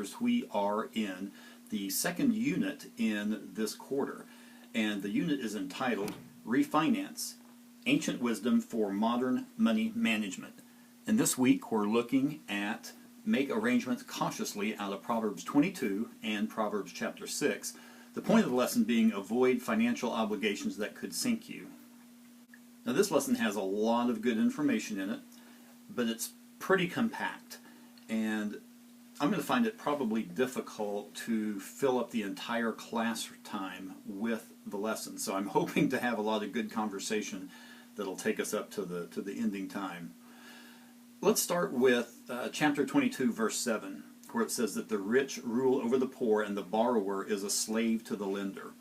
Lectures. We are in the second unit in this quarter, and the unit is entitled Refinance, Ancient Wisdom for Modern Money Management. And this week we're looking at Make Arrangements Cautiously out of Proverbs 22 and Proverbs chapter 6. The point of the lesson being avoid financial obligations that could sink you. Now this lesson has a lot of good information in it, but it's pretty compact, and I'm going to find it probably difficult to fill up the entire class time with the lesson. So I'm hoping to have a lot of good conversation that'll take us up to the ending time. Let's start with chapter 22, verse 7, where it says that the rich rule over the poor and the borrower is a slave to the lender.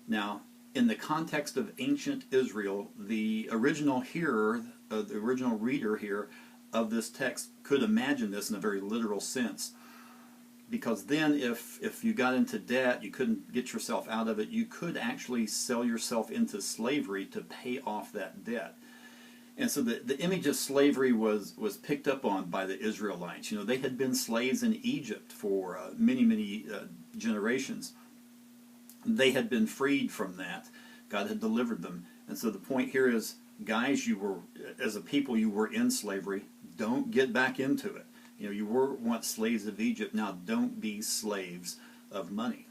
Now, in the context of ancient Israel, the original hearer, the original reader here of this text could imagine this in a very literal sense. Because then if you got into debt, you couldn't get yourself out of it, you could actually sell yourself into slavery to pay off that debt. And so the image of slavery was picked up on by the Israelites. You know, they had been slaves in Egypt for many generations. They had been freed from that. God had delivered them. And so the point here is, guys, you were, as a people, you were in slavery. Don't get back into it. You know, you were once slaves of Egypt. Now don't be slaves of money.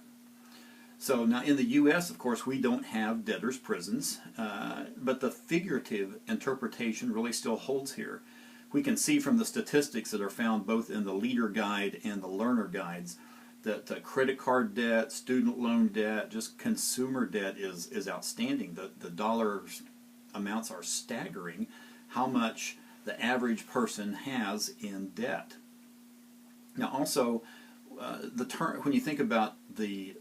So now in the U.S., of course, we don't have debtors' prisons, but the figurative interpretation really still holds here. We can see from the statistics that are found both in the Leader Guide and the Learner Guides that credit card debt, student loan debt, just consumer debt is outstanding. The dollar amounts are staggering how much the average person has in debt. Now also, the term, when you think about the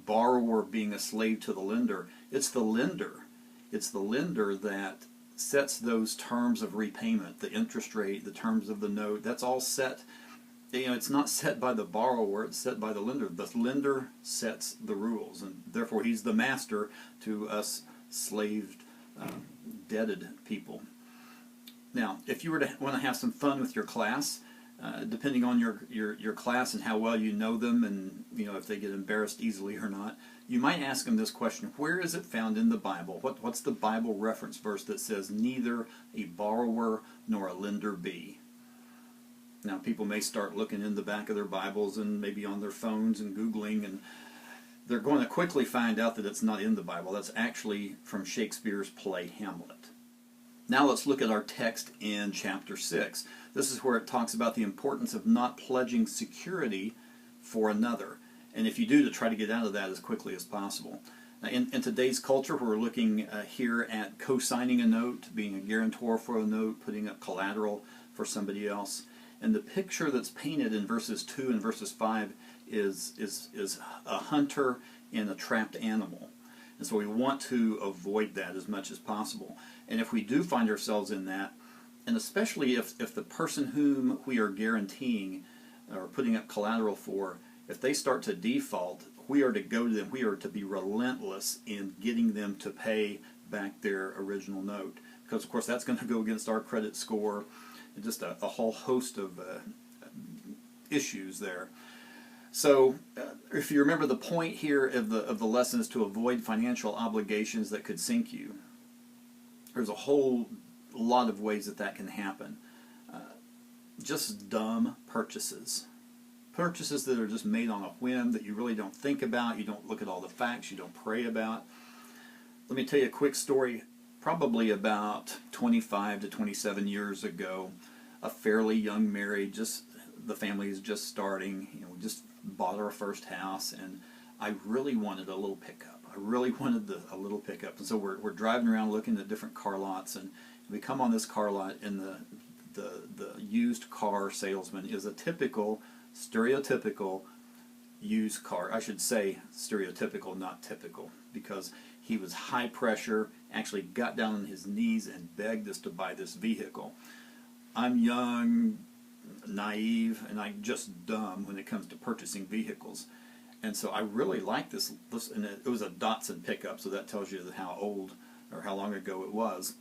borrower being a slave to the lender, it's the lender that sets those terms of repayment, the interest rate, the terms of the note. That's all set. You know, it's not set by the borrower, it's set by the lender. The lender sets the rules, and therefore he's the master to us slaved, debted people. Now, if you were to want to have some fun with your class, depending on your class and how well you know them, and you know if they get embarrassed easily or not, you might ask them this question: where is it found in the Bible? What's the Bible reference verse that says neither a borrower nor a lender be? Now people may start looking in the back of their Bibles and maybe on their phones and Googling, and they're going to quickly find out that it's not in the Bible. That's actually from Shakespeare's play Hamlet. Now let's look at our text in chapter 6. This is where it talks about the importance of not pledging security for another. And if you do, to try to get out of that as quickly as possible. Now, in today's culture, we're looking here at co-signing a note, being a guarantor for a note, putting up collateral for somebody else. And the picture that's painted in verses 2 and verses 5 is a hunter and a trapped animal. And so we want to avoid that as much as possible. And if we do find ourselves in that, and especially if the person whom we are guaranteeing or putting up collateral for, if they start to default, we are to go to them. We are to be relentless in getting them to pay back their original note. Because, of course, that's going to go against our credit score and just a whole host of issues there. So, if you remember, the point here of the lesson is to avoid financial obligations that could sink you. There's a whole lot of ways that can happen. Just dumb purchases. Purchases that are just made on a whim, that you really don't think about, you don't look at all the facts, you don't pray about. Let me tell you a quick story. Probably about 25 to 27 years ago, a fairly young married, the family is just starting, you know, we just bought our first house, and I really wanted a little pickup. I really wanted a little pickup. And so we're driving around looking at different car lots, and we come on this car lot, and the used car salesman is a typical, stereotypical used car. I should say stereotypical, not typical, because he was high pressure, actually got down on his knees and begged us to buy this vehicle. I'm young, naive, and I'm just dumb when it comes to purchasing vehicles. And so I really like this, and it was a Datsun pickup, so that tells you how old or how long ago it was.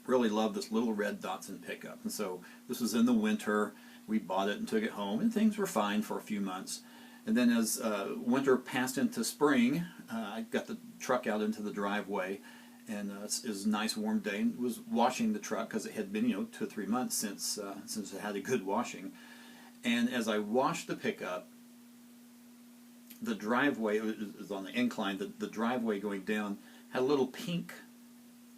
Really loved this little red Datsun pickup. And so this was in the winter, We bought it and took it home, and things were fine for a few months. And then as winter passed into spring, I got the truck out into the driveway, and it was a nice warm day, and was washing the truck because it had been 2 or 3 months since it had a good washing. And as I washed the pickup, the driveway, it was on the incline, the driveway going down had a little pink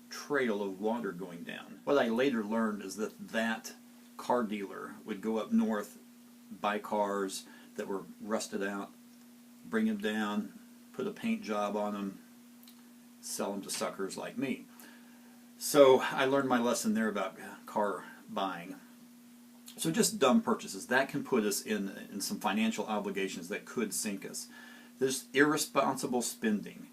trail of water going down. What I later learned is that car dealer would go up north, buy cars that were rusted out, bring them down, put a paint job on them, sell them to suckers like me. So I learned my lesson there about car buying. So just dumb purchases, that can put us in some financial obligations that could sink us. There's irresponsible spending,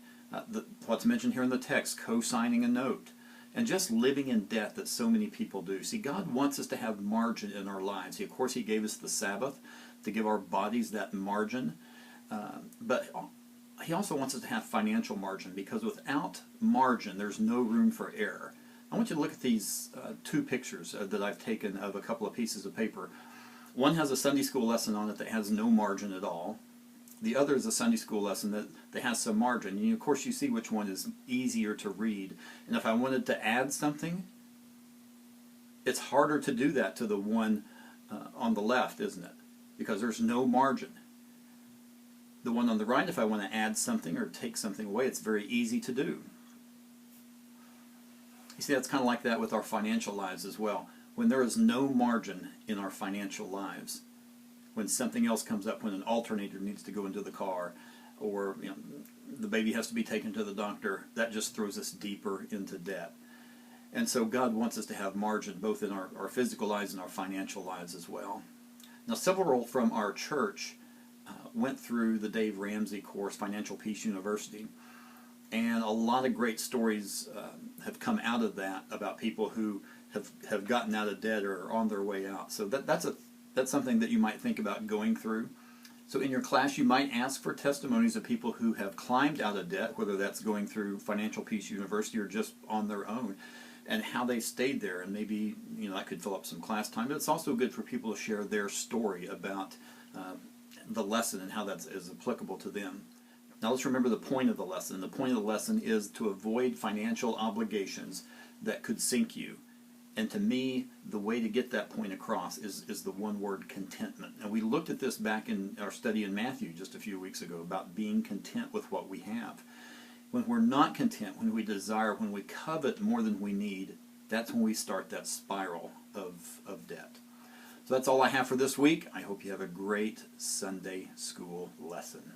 what's mentioned here in the text, co-signing a note, and just living in debt that so many people do. See, God wants us to have margin in our lives. Of course, He gave us the Sabbath to give our bodies that margin, but He also wants us to have financial margin, because without margin, there's no room for error. I want you to look at these two pictures that I've taken of a couple of pieces of paper. One has a Sunday school lesson on it that has no margin at all. The other is a Sunday school lesson that has some margin. And of course, you see which one is easier to read. And if I wanted to add something, it's harder to do that to the one on the left, isn't it? Because there's no margin. The one on the right, if I want to add something or take something away, it's very easy to do. You see, that's kind of like that with our financial lives as well. When there is no margin in our financial lives, when something else comes up, when an alternator needs to go into the car, or the baby has to be taken to the doctor, that just throws us deeper into debt. And so God wants us to have margin both in our physical lives and our financial lives as well. Now, several from our church went through the Dave Ramsey course, Financial Peace University, and a lot of great stories have come out of that about people who have gotten out of debt or are on their way out. So that's something that you might think about going through. So in your class, you might ask for testimonies of people who have climbed out of debt, whether that's going through Financial Peace University or just on their own, and how they stayed there. And maybe that could fill up some class time. But it's also good for people to share their story about the lesson and how that is applicable to them. Now let's remember the point of the lesson. The point of the lesson is to avoid financial obligations that could sink you. And to me, the way to get that point across is the one word, contentment. And we looked at this back in our study in Matthew just a few weeks ago about being content with what we have. When we're not content, when we desire, when we covet more than we need, that's when we start that spiral of debt. So that's all I have for this week. I hope you have a great Sunday school lesson.